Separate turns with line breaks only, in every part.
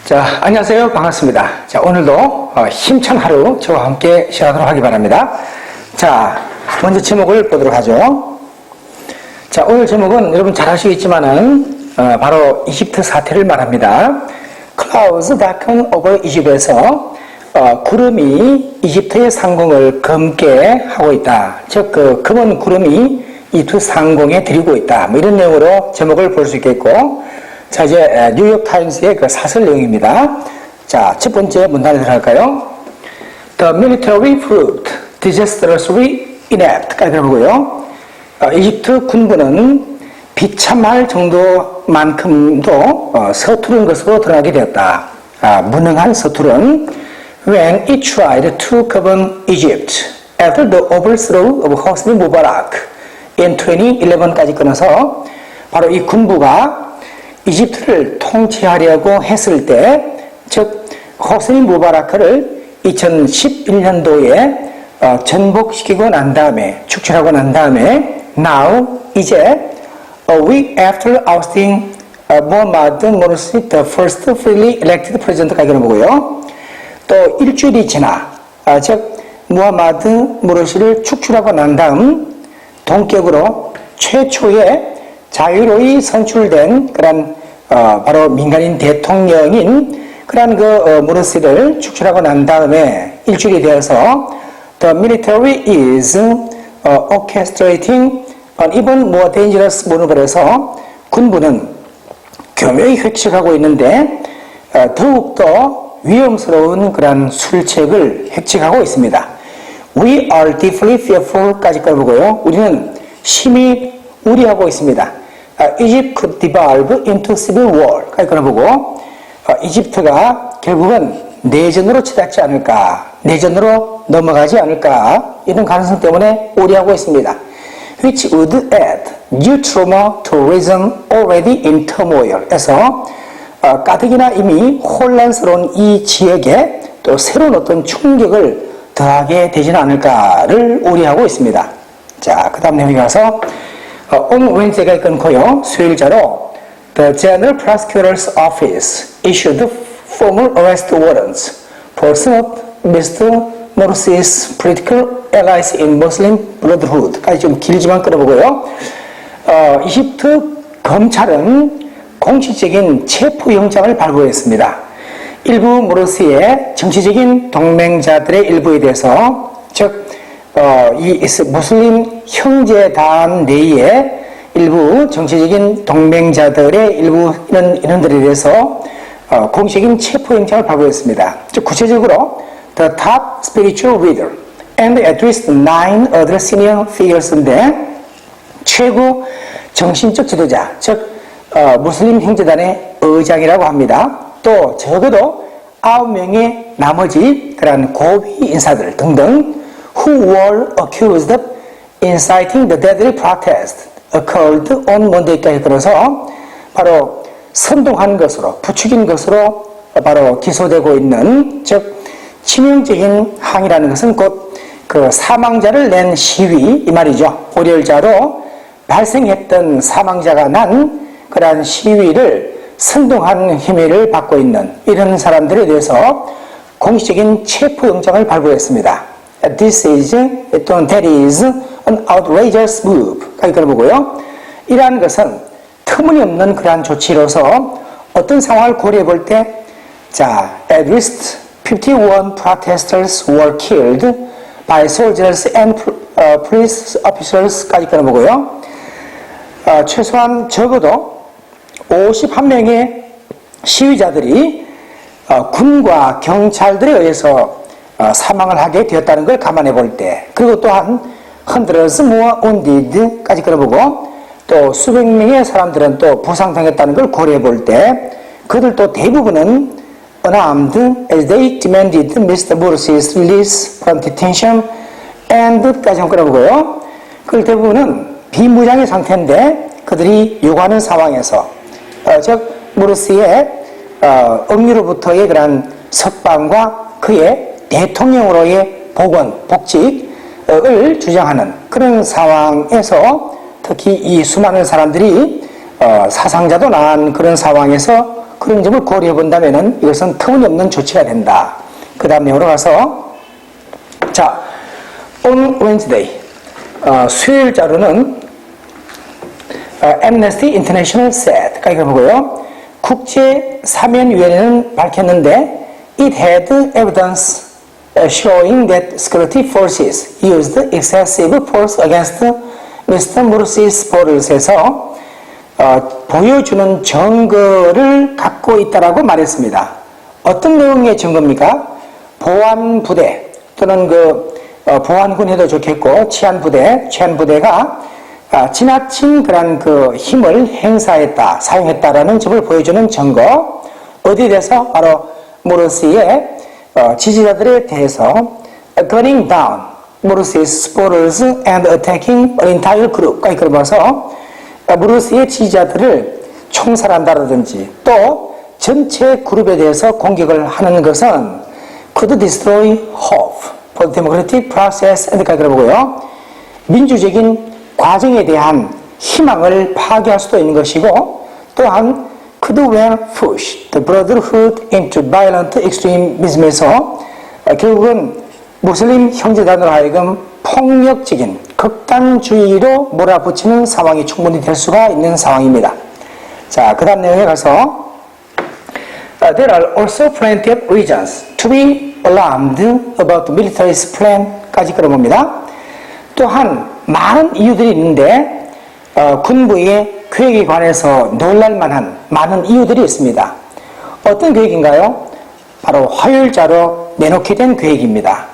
자, 안녕하세요. 반갑습니다. 자, 오늘도 힘찬 하루 저와 함께 시작하도록 하기 바랍니다. 자, 먼저 제목을 보도록 하죠. 자, 오늘 제목은 여러분 잘 아시겠지만은 바로 이집트 사태를 말합니다. Clouds darken over Egypt에서 구름이 이집트의 상공을 검게 하고 있다. 즉, 그 검은 구름이 이 두 상공에 들이고 있다. 뭐 이런 내용으로 제목을 볼 수 있겠고, 자, 이제 뉴욕타임스의 그 사설 내용입니다. 자, 첫 번째 문단에 들어갈까요? The military proved disastrously inept까지 들어보고요. 이집트 군부는 비참할 정도만큼도 서투른 것으로 드러나게 되었다. 무능한 서투른. When it tried to govern Egypt after the overthrow of Hosni Mubarak in 2011까지 끊어서 바로 이 군부가 이집트를 통치하려고 했을 때, 즉 호스니 무바라크를 2011년도에 전복시키고 난 다음에, 축출하고 난 다음에 now, 이제 a week after ousting Muhammad Morsi, the first freely elected president까지 보고요. 또 일주일이 지나, 즉 무하마드 무르시를 축출하고 난 다음 동격으로 최초의 자유로이 선출된 그런 바로 민간인 대통령인 그런 그 무르시를 축출하고 난 다음에 일주일이 되어서 the military is orchestrating an even more dangerous maneuver에서 군부는 교묘히 획책하고 있는데 더욱더 위험스러운 그런 술책을 획책하고 있습니다. We are deeply fearful까지 꺼보고요. 우리는 심히 우려하고 있습니다. Egypt could devolve into civil war까지 꺼보고 이집트가 결국은 내전으로 치닫지 않을까, 내전으로 넘어가지 않을까 이런 가능성 때문에 우려하고 있습니다. Which would add new trauma to region already in turmoil에서 가뜩이나 이미 혼란스러운 이 지역에 또 새로운 어떤 충격을 더하게 되지는 않을까를 우려하고 있습니다. 자, 그 다음 내용에 가서 on Wednesday가 끊고요. 수요일자로 The General Prosecutor's Office issued formal arrest warrants for some of Mr. Morsi's political allies in Muslim Brotherhood까지 좀 길지만 끌어보고요. 이집트 검찰은 공식적인 체포영장을 발부했습니다. 일부 모르시의 정치적인 동맹자들의 일부에 대해서, 즉 이 무슬림 형제단 내의 일부 정치적인 동맹자들의 일부 인원들에 대해서 공식적인 체포영장을 발부했습니다. 즉 구체적으로 the top spiritual leader and at least 9 other senior figures인데 최고 정신적 지도자, 즉 무슬림 형제단의 의장이라고 합니다. 또 적어도 9명의 나머지 그런 고위 인사들 등등 who were accused of inciting the deadly protest occurred on Monday까지 들어서 바로 선동한 것으로, 부추긴 것으로 바로 기소되고 있는, 즉 치명적인 항의라는 것은 곧 그 사망자를 낸 시위 이 말이죠. 월요일자로 발생했던 사망자가 난 그러한 시위를 선동한 혐의를 받고 있는 이런 사람들에 대해서 공식적인 체포영장을 발부했습니다. This is, 또는 that is an outrageous move. 까지 들어보고요. 이러한 것은 터무니없는 그러한 조치로서 어떤 상황을 고려해 볼 때, 자, at least 51 protesters were killed by soldiers and police officers까지 들어보고요. 최소한 적어도 51명의 시위자들이 군과 경찰들에 의해서 사망을 하게 되었다는 걸 감안해 볼 때, 그리고 또한 hundreds more wounded까지 끌어보고 또 수백 명의 사람들은 또 부상당했다는 걸 고려해 볼 때 그들 또 대부분은 unarmed as they demanded Mr. Morsi's release from detention and까지 끌어보고요. 그 대부분은 비무장의 상태인데 그들이 요구하는 상황에서 즉 모르시의 억류로부터의 그런 석방과 그의 대통령으로의 복원, 복직을 주장하는 그런 상황에서 특히 이 수많은 사람들이 사상자도 난 그런 상황에서 그런 점을 고려해 본다면은 이것은 터무니없는 조치가 된다. 그 다음 내용으로 가서, 자, on Wednesday, 수요일 자료는 Amnesty International said, 이거 보고요. 국제 사면위원회는 밝혔는데, it had evidence showing that security forces used excessive force against Mr. Mursi's 보르스에서 보여주는 증거를 갖고 있다라고 말했습니다. 어떤 내용의 증거입니까? 보안부대 또는 보안군 해도 좋겠고 치안부대가 지나친 그런 힘을 행사했다, 사용했다라는 점을 보여주는 증거. 어디에 대해서? 바로 모르시의 지지자들에 대해서 gunning down 모르시's supporters and attacking an entire group. 이걸 봐서 모르시의 지지자들을 총살한다라든지 또 전체 그룹에 대해서 공격을 하는 것은 could destroy hope for the democratic process and 이걸 보고요. 민주적인 과정에 대한 희망을 파괴할 수도 있는 것이고 또한 could well push the brotherhood into violent extremism에서 결국은 무슬림 형제단으로 하여금 폭력적인 극단주의로 몰아붙이는 상황이 충분히 될 수가 있는 상황입니다. 자, 그 다음 내용에 가서 There are also plenty of reasons to be alarmed about the military's plan까지 끌어봅니다. 또한 많은 이유들이 있는데 군부의 계획에 관해서 놀랄만한 많은 이유들이 있습니다. 어떤 계획인가요? 바로 화요일자로 내놓게 된 계획입니다.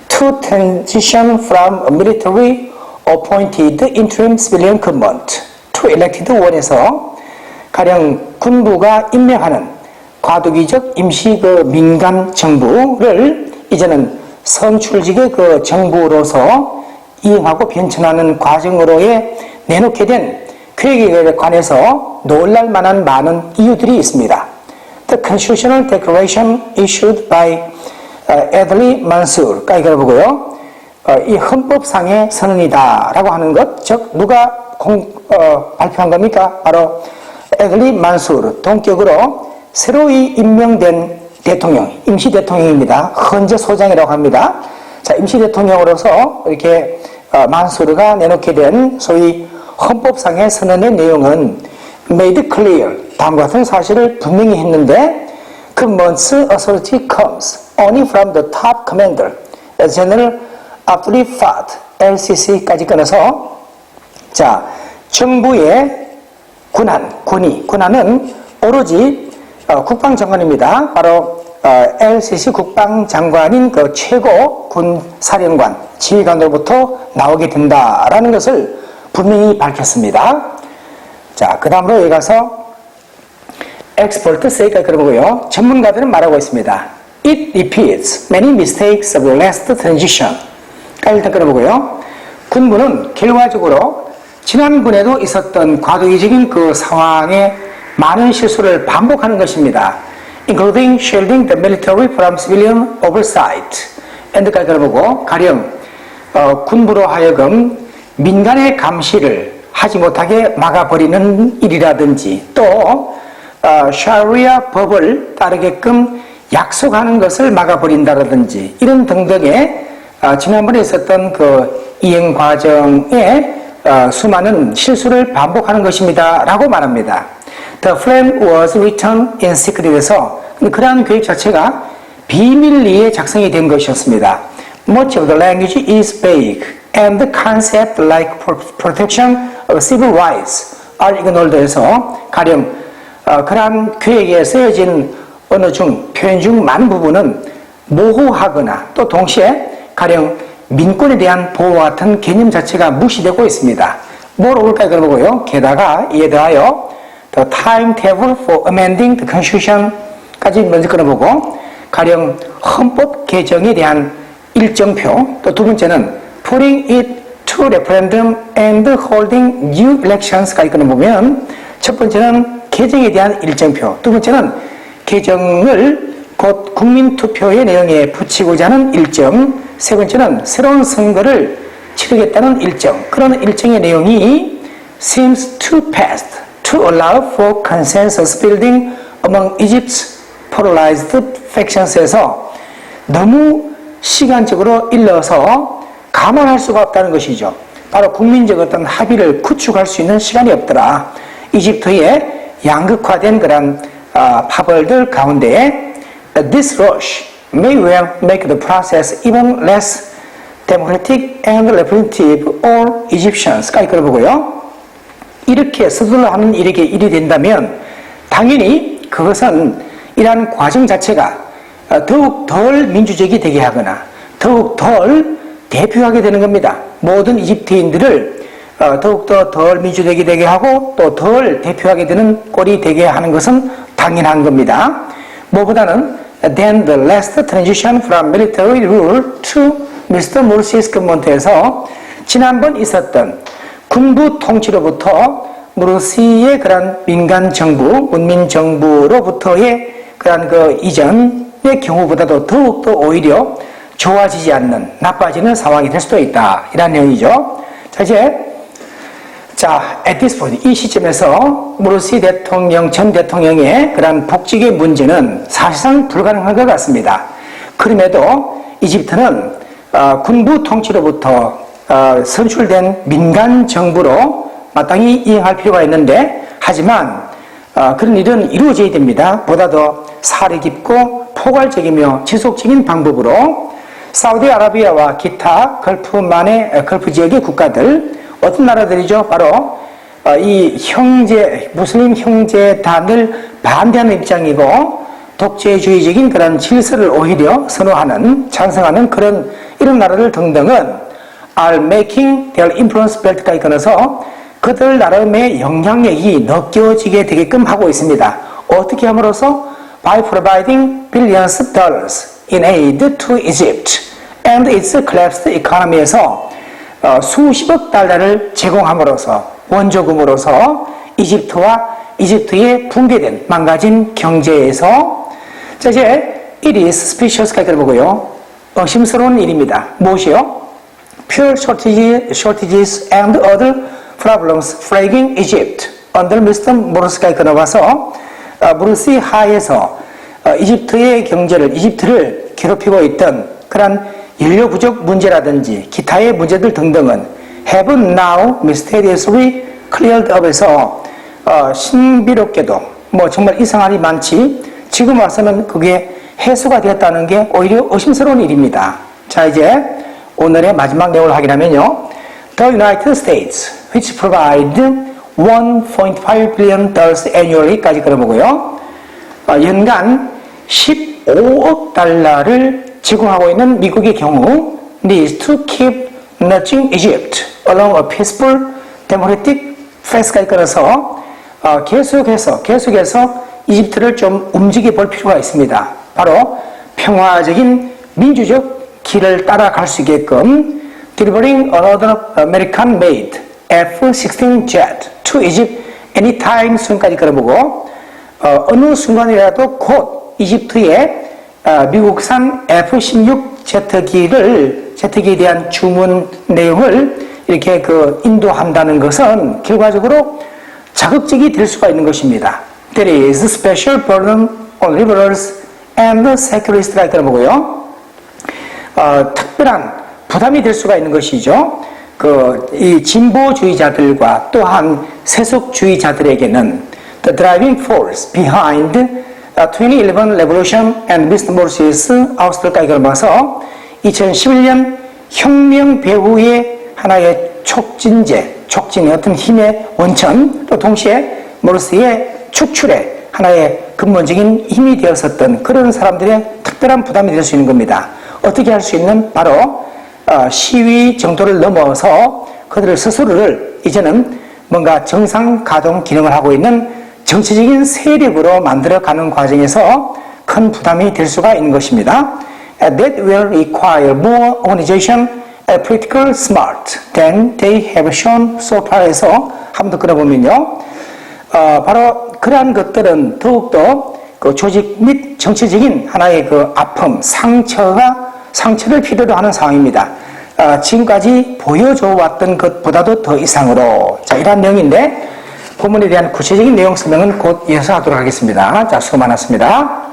To transition from a military appointed interim civilian government to elected one에서 가령 군부가 임명하는 과도기적 임시 민간 정부를 이제는 선출직의 정부로서 이행하고 변천하는 과정으로의 내놓게 된 계획에 관해서 놀랄만한 많은 이유들이 있습니다. The Constitutional Declaration issued by Adli Mansour, 이걸 보고요. 이 헌법상의 선언이다라고 하는 것, 즉 누가 발표한 겁니까? 바로 Adli Mansour, 동격으로 새로이 임명된 대통령, 임시 대통령입니다. 헌재 소장이라고 합니다. 자, 임시 대통령으로서 이렇게 만수르가 내놓게 된 소위 헌법상의 선언의 내용은 made clear, 다음과 같은 사실을 분명히 했는데 Government's authority comes only from the top commander, General Abdul Fattah LCC까지 끊어서 자, 정부의 군안은 오로지 국방장관입니다. 바로 LCC 국방장관인 최고 군사령관, 지휘관으로부터 나오게 된다라는 것을 분명히 밝혔습니다. 자, 그 다음으로 여기 가서 Experts say가 그러고요. 전문가들은 말하고 있습니다. It repeats many mistakes of the last transition. 일단 그러고요. 군부는 결과적으로 지난번에도 있었던 과도기적인 상황에 많은 실수를 반복하는 것입니다. Including shielding the military from civilian oversight. 엔드까지 들어보고 가령 군부로 하여금 민간의 감시를 하지 못하게 막아버리는 일이라든지 또 샤리아 법을 따르게끔 약속하는 것을 막아버린다든지 이런 등등의 지난번에 있었던 이행 과정에 수많은 실수를 반복하는 것입니다 라고 말합니다. The plan was written in secret에서 그러한 계획 자체가 비밀리에 작성이 된 것이었습니다. Much of the language is vague and the concept like protection of civil rights are ignored 해서 가령 그러한 계획에 쓰여진 언어 중 표현 중 많은 부분은 모호하거나 또 동시에 가령 민권에 대한 보호와 같은 개념 자체가 무시되고 있습니다. 모르볼까요? 그러고요. 게다가 이에 대하여 The timetable for amending the Constitution까지 먼저 끊어보고 가령 헌법 개정에 대한 일정표 또 두 번째는 putting it to referendum and holding new elections까지 끊어보면 첫 번째는 개정에 대한 일정표 두 번째는 개정을 곧 국민투표의 내용에 붙이고자 하는 일정 세 번째는 새로운 선거를 치르겠다는 일정 그런 일정의 내용이 seems too fast to allow for consensus building among Egypt's polarized factions에서 너무 시간적으로 일러서 감안할 수가 없다는 것이죠. 바로 국민적 어떤 합의를 구축할 수 있는 시간이 없더라. 이집트의 양극화된 그런 파벌들 가운데 this rush may well make the process even less democratic and representative all Egyptians까지 걸어보고요. 이렇게 서둘러 하는 일이 된다면 당연히 그것은 이러한 과정 자체가 더욱 덜 민주적이 되게 하거나 더욱 덜 대표하게 되는 겁니다. 모든 이집트인들을 더욱더 덜 민주적이 되게 하고 또 덜 대표하게 되는 꼴이 되게 하는 것은 당연한 겁니다. 무엇보다는 then the last transition from military rule to Mr. Morsi's government에서 지난번 있었던 군부 통치로부터 무르시의 그런 민간 정부, 문민 정부로부터의 그런 그 이전의 경우보다도 더욱더 오히려 좋아지지 않는 나빠지는 상황이 될 수도 있다. 이런 내용이죠. 자, 이제 at this point, 이 시점에서 무르시 대통령, 전 대통령의 그런 복직의 문제는 사실상 불가능한 것 같습니다. 그럼에도 이집트는 군부 통치로부터 선출된 민간 정부로 마땅히 이행할 필요가 있는데 하지만 그런 일은 이루어져야 됩니다. 보다 더 사려 깊고 포괄적이며 지속적인 방법으로 사우디아라비아와 기타 걸프 지역의 국가들 어떤 나라들이죠? 바로 이 무슬림 형제단을 반대하는 입장이고 독재주의적인 그런 질서를 오히려 선호하는 찬성하는 이런 나라들 등등은 are making their influence belt까지 끊어서 그들 나름의 영향력이 느껴지게 되게끔 하고 있습니다. 어떻게 함으로써 by providing billions of dollars in aid to Egypt and its collapsed economy에서 수십억 달러를 제공함으로써 원조금으로서 이집트의 붕괴된 망가진 경제에서 자 이제 it is suspicious까지 보고요. 의심스러운 일입니다. 무엇이요? Fuel shortages and other problems plaguing Egypt under Mr. Morsi까지 끊어봐서 무르시 하에서 이집트를 괴롭히고 있던 그런 연료 부족 문제라든지 기타의 문제들 등등은 have now mysteriously cleared up에서 신비롭게도 정말 이상한 일이 많지 지금 와서는 그게 해소가 되었다는 게 오히려 의심스러운 일입니다. 자 이제 오늘의 마지막 내용을 확인하면요. The United States, which provide $1.5 billion annually까지 걸어보고요. 연간 15억 달러를 제공하고 있는 미국의 경우 needs to keep nudging Egypt along a peaceful democratic path까지 걸어서 계속해서 이집트를 좀 움직여 볼 필요가 있습니다. 바로 평화적인 민주적 길을 따라갈 수 있게끔 delivering another American-made F-16 jet to Egypt anytime soon까지 걸어보고 어느 순간이라도 곧 이집트에 미국산 F-16 제트기에 대한 주문 내용을 이렇게 인도한다는 것은 결과적으로 자극적이 될 수가 있는 것입니다. There is a special burden on liberals and secularists 보고요. 특별한 부담이 될 수가 있는 것이죠. 이 진보주의자들과 또한 세속주의자들에게는 the driving force behind 2011 revolution and Mr. Morsi's ouster까지 걸어봐서 2011년 혁명 배후의 하나의 촉진의 어떤 힘의 원천 또 동시에 모르스의 축출에 하나의 근본적인 힘이 되었었던 그런 사람들의 특별한 부담이 될 수 있는 겁니다. 어떻게 할 수 있는 바로 시위 정도를 넘어서 그들을 스스로를 이제는 뭔가 정상 가동 기능을 하고 있는 정치적인 세력으로 만들어가는 과정에서 큰 부담이 될 수가 있는 것입니다. That will require more organization and political smart than they have shown so far에서 한번 더 끌어보면요. 바로 그러한 것들은 더욱더 조직 및 정치적인 하나의 아픔, 상처를 필요로 하는 상황입니다. 지금까지 보여줘 왔던 것보다도 더 이상으로. 자, 이러한 내용인데, 본문에 대한 구체적인 내용 설명은 곧 이어서 하도록 하겠습니다. 자, 수고 많았습니다.